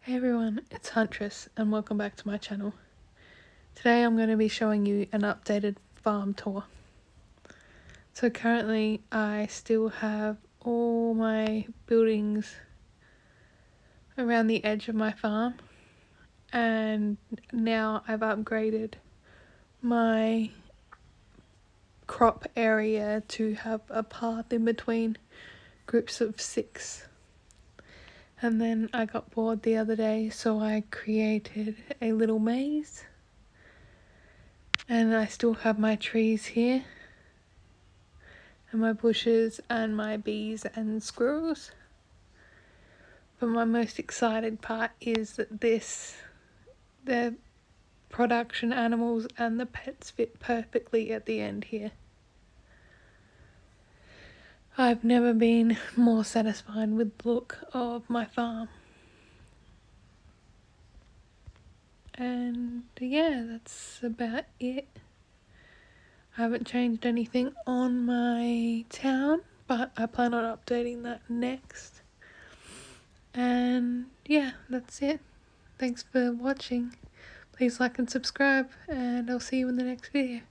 Hey everyone, it's Huntress and welcome back to my channel. Today I'm going to be showing you an updated farm tour. So currently I still have all my buildings around the edge of my farm, and now I've upgraded my crop area to have a path in between groups of 6. And then I got bored the other day, so I created a little maze. And I still have my trees here, and my bushes, and my bees and squirrels. But my most excited part is that the production animals and the pets fit perfectly at the end here. I've never been more satisfied with the look of my farm. And yeah, that's about it. I haven't changed anything on my town, but I plan on updating that next. And yeah, that's it. Thanks for watching. Please like and subscribe, and I'll see you in the next video.